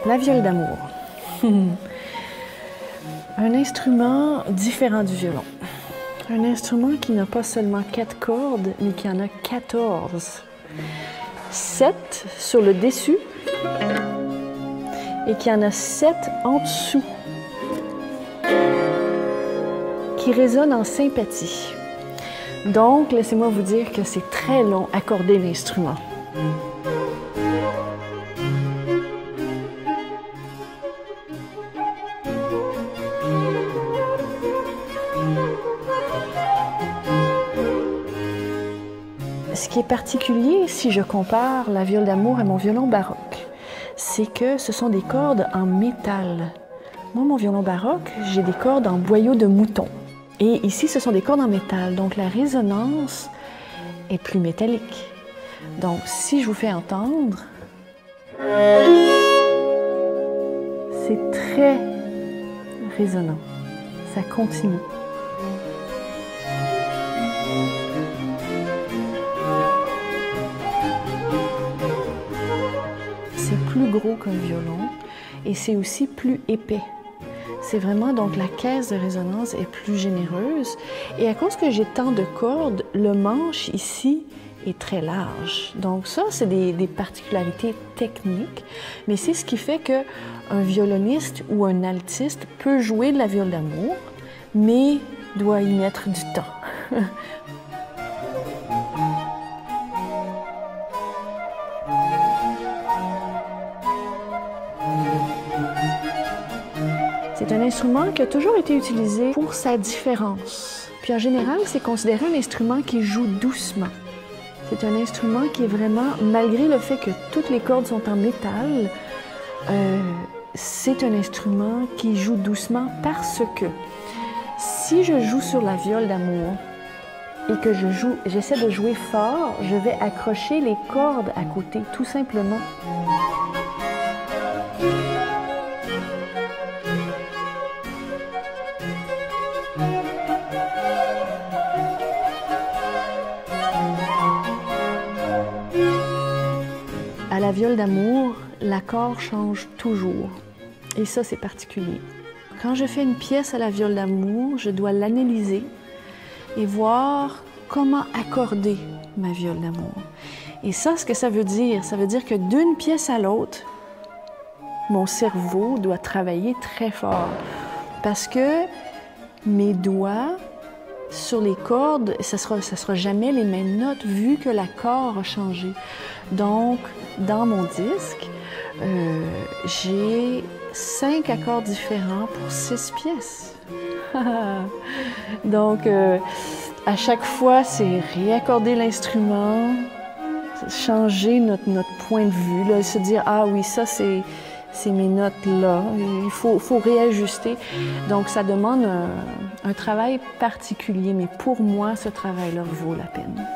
La viole d'amour. Un instrument différent du violon. Un instrument qui n'a pas seulement 4 cordes, mais qui en a 14. 7 sur le dessus et qui en a 7 en dessous, qui résonnent en sympathie. Donc, laissez-moi vous dire que c'est très long accorder l'instrument. Ce qui est particulier, si je compare la viole d'amour à mon violon baroque, c'est que ce sont des cordes en métal. Moi, mon violon baroque, j'ai des cordes en boyau de mouton. Et ici, ce sont des cordes en métal, donc la résonance est plus métallique. Donc, si je vous fais entendre, c'est très résonnant. Ça continue. C'est plus gros qu'un violon et c'est aussi plus épais. C'est vraiment, donc la caisse de résonance est plus généreuse. Et à cause que j'ai tant de cordes, le manche ici est très large. Donc ça, c'est des particularités techniques, mais c'est ce qui fait qu'un violoniste ou un altiste peut jouer de la viole d'amour, mais doit y mettre du temps. C'est un instrument qui a toujours été utilisé pour sa différence. Puis en général, c'est considéré un instrument qui joue doucement. C'est un instrument qui est vraiment, malgré le fait que toutes les cordes sont en métal, c'est un instrument qui joue doucement parce que si je joue sur la viole d'amour et que j'essaie de jouer fort, je vais accrocher les cordes à côté, tout simplement. À la viole d'amour, l'accord change toujours. Et ça, c'est particulier. Quand je fais une pièce à la viole d'amour, je dois l'analyser et voir comment accorder ma viole d'amour. Et ça, ce que ça veut dire que d'une pièce à l'autre, mon cerveau doit travailler très fort. Parce que mes doigts sur les cordes, ça sera jamais les mêmes notes vu que l'accord a changé. Donc, dans mon disque, j'ai 5 accords différents pour 6 pièces. Donc, à chaque fois, c'est réaccorder l'instrument, changer notre point de vue, là, se dire « Ah oui, ça, c'est mes notes-là. » Il faut réajuster. Donc, ça demande un travail particulier, mais pour moi, ce travail-là vaut la peine.